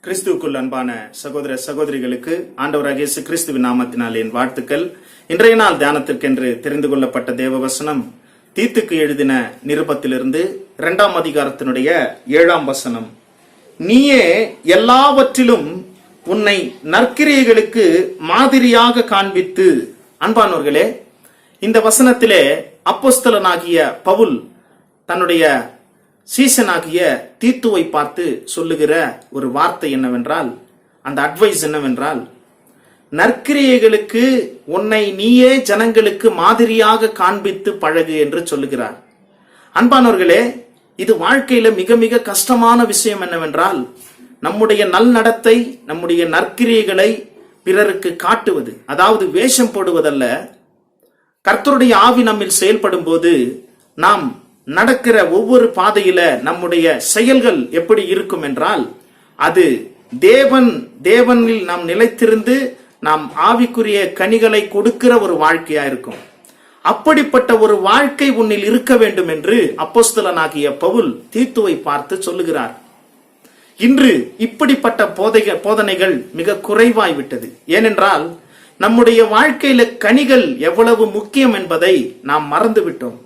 கிறிஸ்துவுக்குள் அன்பான சகோதர சகோதரிகளுக்கு ஆண்டவராகிய இயேசு கிறிஸ்துவின் நாமத்தினால் என் வாழ்த்துக்கள். இன்றைய நாள் தியானத்திற்கென்று தெரிந்து கொள்ளப்பட்ட தேவவசனம் தீத்துக்கு எழுதின நிருபத்திலிருந்து 2ஆம் அதிகாரத்தினுடைய 7ஆம் வசனம். நீயே எல்லாவற்றிலும் உன்னை நற்கிரியைகளுக்கு மாதிரியாக காண்பித்து. அன்பானவர்களே, இந்த வசனத்திலே அப்போஸ்தலனாகிய பவுல் தன்னுடைய சீசனாகிய தீத்துவை பார்த்து சொல்லுகிற ஒரு வார்த்தை என்னவென்றால், அந்த அட்வைஸ் என்னவென்றால், நற்கிரியைகளுக்கு உன்னை நீயே ஜனங்களுக்கு மாதிரியாக காண்பித்து பழகு என்று சொல்லுகிறார். அன்பானவர்களே, இது வாழ்க்கையில மிக மிக கஷ்டமான விஷயம் என்னவென்றால், நம்முடைய நல்நடத்தை, நம்முடைய நற்கிரியைகளை பிறருக்கு காட்டுவது, அதாவது வேஷம் போடுவதல்ல. கர்த்தருடைய ஆவி நம்மில் செயல்படும் போது நாம் நடக்கிற ஒவ்வொரு பாதையில நம்முடைய செயல்கள் எப்படி இருக்கும் என்றால், அது தேவனில் நாம் நிலைத்திருந்து நாம் ஆவிக்குரிய கனிகளை கொடுக்கிற ஒரு வாழ்க்கையா இருக்கும். அப்படிப்பட்ட ஒரு வாழ்க்கை உன்னில் இருக்க வேண்டும் என்று அப்போஸ்தலனாகிய பவுல் தீத்துவை பார்த்து சொல்லுகிறார். இன்று இப்படிப்பட்ட போதனைகள் மிக குறைவாய்விட்டது. ஏனென்றால் நம்முடைய வாழ்க்கையில கனிகள் எவ்வளவு முக்கியம் என்பதை நாம் மறந்துவிட்டோம்.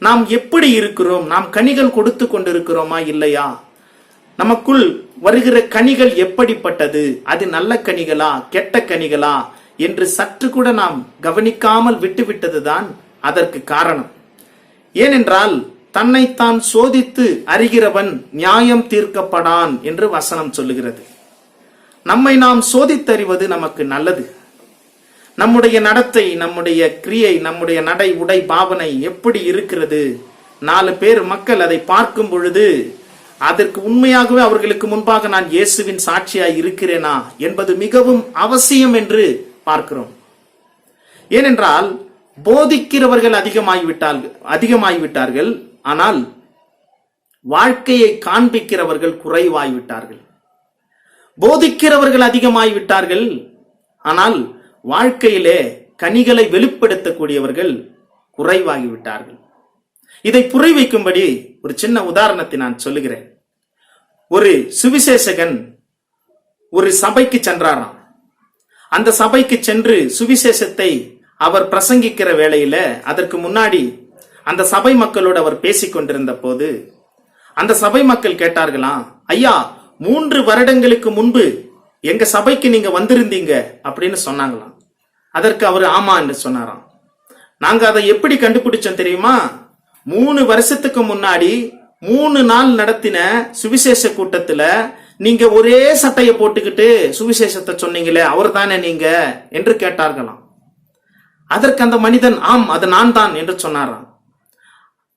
நாம் எப்படி இருக்கிறோம்? நாம் கனிகள் கொடுத்து கொண்டிருக்கிறோமா இல்லையா? நமக்குள் வருகிற கனிகள் எப்படிப்பட்டது? அது நல்ல கனிகளா கெட்ட கனிகளா என்று சற்று கூட நாம் கவனிக்காமல் விட்டுவிட்டதுதான் அதற்கு காரணம். ஏனென்றால் தன்னைத்தான் சோதித்து அறிகிறவன் நியாயம் தீர்க்கப்படான் என்று வசனம் சொல்லுகிறது. நம்மை நாம் சோதித்தறிவது நமக்கு நல்லது. நம்முடைய நடத்தை, நம்முடைய கிரியை, நம்முடைய நடை உடை பாவனை எப்படி இருக்கிறது? 4 பேர் மக்கள் அதை பார்க்கும் பொழுது அதற்கு உண்மையாகவே அவர்களுக்கு முன்பாக நான் இயேசுவின் சாட்சியாய் இருக்கிறேனா என்பது மிகவும் அவசியம் என்று பார்க்கிறோம். ஏனென்றால் போதிக்கிறவர்கள் அதிகமாகிவிட்டார்கள், ஆனால் வாழ்க்கையை காண்பிக்கிறவர்கள் குறைவாய்விட்டார்கள். போதிக்கிறவர்கள் அதிகமாகிவிட்டார்கள், ஆனால் வாழ்க்கையிலே கனிகளை வெளிப்படுத்தக்கூடியவர்கள் குறைவாகிவிட்டார்கள். இதை புரி வைக்கும்படி ஒரு சின்ன உதாரணத்தை நான் சொல்லுகிறேன். ஒரு சுவிசேஷகன் ஒரு சபைக்கு சென்றாராம். அந்த சபைக்கு சென்று சுவிசேஷத்தை அவர் பிரசங்கிக்கிற வேளையில, அதற்கு முன்னாடி அந்த சபை மக்களோடு அவர் பேசிக் கொண்டிருந்த போது அந்த சபை மக்கள் கேட்டார்களாம், ஐயா, 3 வருடங்களுக்கு முன்பு எங்க சபைக்கு நீங்க வந்திருந்தீங்க அப்படின்னு சொன்னாங்களாம். அதற்கு அவர் ஆமா என்று சொன்னாராம். நாங்க அதை எப்படி கண்டுபிடிச்சோம் தெரியுமா? 3 வருஷத்துக்கு முன்னாடி 3 நாள் நடத்தின சுவிசேஷ கூட்டத்துல நீங்க ஒரே சட்டையை போட்டுக்கிட்டு சுவிசேஷத்தை சொன்னீங்களே, அவர் தானே நீங்க என்று கேட்டார்களாம். அதற்கு அந்த மனிதன் ஆம், அது நான் தான் என்று சொன்னாராம்.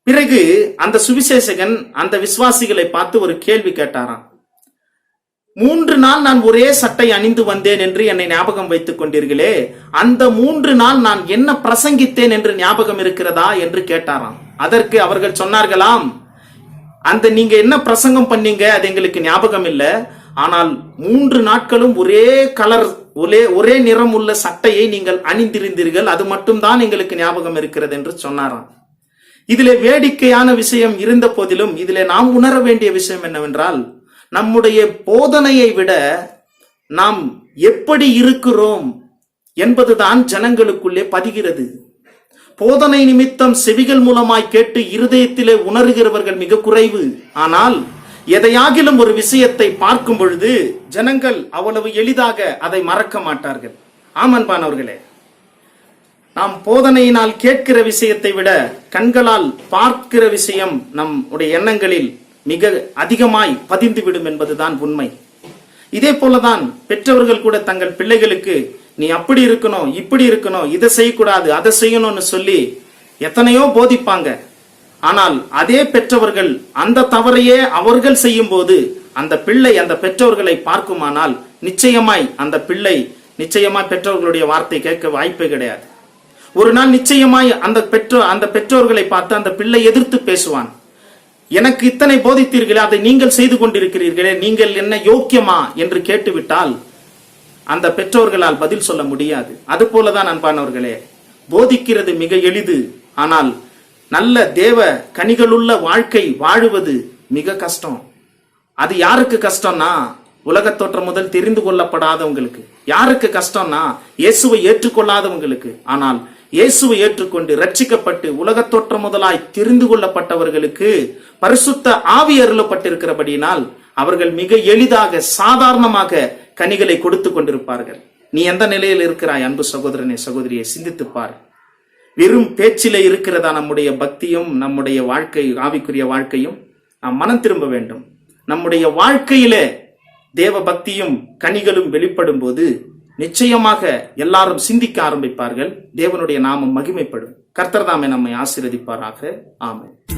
பிறகு அந்த சுவிசேஷகன் அந்த விசுவாசிகளை பார்த்து ஒரு கேள்வி கேட்டாராம். 3 நாள் நான் ஒரே சட்டை அணிந்து வந்தேன் என்று என்னை ஞாபகம் வைத்துக் கொண்டீர்களே, அந்த 3 நாள் நான் என்ன பிரசங்கித்தேன் என்று ஞாபகம் இருக்கிறதா என்று கேட்டாராம். அதற்கு அவர்கள் சொன்னார்களாம், அந்த நீங்க என்ன பிரசங்கம் பண்ணீங்க அது எங்களுக்கு ஞாபகம் இல்லை, ஆனால் 3 நாட்களும் ஒரே கலர் ஒரே நிறம் உள்ள சட்டையை நீங்கள் அணிந்திருந்தீர்கள், அது மட்டும்தான் எங்களுக்கு ஞாபகம் இருக்கிறது என்று சொன்னாராம். இதிலே வேடிக்கையான விஷயம் இருந்த போதிலும் இதிலே நாம் உணர வேண்டிய விஷயம் என்னவென்றால், நம்முடைய போதனையை விட நாம் எப்படி இருக்கிறோம் என்பதுதான் ஜனங்களுக்குள்ளே பதிகிறது. போதனை நிமித்தம் செவிகள் மூலமாய் கேட்டு இருதயத்திலே உணர்கிறவர்கள் மிக குறைவு. ஆனால் எதையாகிலும் ஒரு விஷயத்தை பார்க்கும் பொழுது ஜனங்கள் அவ்வளவு எளிதாக அதை மறக்க மாட்டார்கள். ஆமன்பானவர்களே, நாம் போதனையினால் கேட்கிற விஷயத்தை விட கண்களால் பார்க்கிற விஷயம் நம்முடைய எண்ணங்களில் மிக அதிகமாய் பதிந்துவிடும் என்பதுதான் உண்மை. இதே போலதான் பெற்றவர்கள் கூட தங்கள் பிள்ளைகளுக்கு நீ அப்படி இருக்கணும், இப்படி இருக்கணும், இதை செய்யக்கூடாது, அதை செய்யணும்னு சொல்லி எத்தனையோ போதிப்பாங்க. ஆனால் அதே பெற்றவர்கள் அந்த தவறையே அவர்கள் செய்யும் போது அந்த பிள்ளை அந்த பெற்றோர்களை பார்க்குமானால் நிச்சயமாய் அந்த பிள்ளை நிச்சயமாய் பெற்றோர்களுடைய வார்த்தை கேட்க வாய்ப்பே கிடையாது. ஒரு நாள் நிச்சயமாய் அந்த பெற்றோர்களை பார்த்து அந்த பிள்ளை எதிர்த்து பேசுவான். எனக்கு இத்தனை போதித்தீர்களே, அதை நீங்கள் செய்து கொண்டிருக்கிறீர்களே, நீங்கள் என்ன யோக்கியமா என்று கேட்டுவிட்டால் அந்த பெற்றோர்களால் பதில் சொல்ல முடியாது. அது போலதான் அன்பானவர்களே, போதிக்கிறது மிக எளிது, ஆனால் நல்ல தேவ கனிகளுள்ள வாழ்க்கை வாழுவது மிக கஷ்டம். அது யாருக்கு கஷ்டம்னா உலகத் தோற்றம் முதல் தெரிந்து கொள்ளப்படாதவங்களுக்கு. யாருக்கு கஷ்டம்னா இயேசுவை ஏற்றுக்கொள்ளாதவங்களுக்கு. ஆனால் இயேசுவை ஏற்றுக்கொண்டு ரட்சிக்கப்பட்டு உலகத் தோற்றம் முதலாய் தெரிந்து கொள்ளப்பட்டவர்களுக்கு பரிசுத்த ஆவி அருளப்பட்டிருக்கிறபடியினால் அவர்கள் மிக எளிதாக சாதாரணமாக கனிகளை கொடுத்து கொண்டிருப்பார்கள். நீ எந்த நிலையில் இருக்கிறாய் அன்பு சகோதரனே சகோதரியை சிந்தித்துப்பார். வெறும் பேச்சிலே இருக்கிறதா நம்முடைய பக்தியும் நம்முடைய வாழ்க்கை ஆவிக்குரிய வாழ்க்கையும்? நாம் மனம் திரும்ப வேண்டும். நம்முடைய வாழ்க்கையிலே தேவ பக்தியும் கனிகளும் வெளிப்படும் போது நிச்சயமாக எல்லாரும் சிந்திக்க ஆரம்பிப்பார்கள். தேவனுடைய நாமம் மகிமைப்படும். கர்த்தர் தாமே நம்மை ஆசீர்வதிப்பாராக. ஆமென்.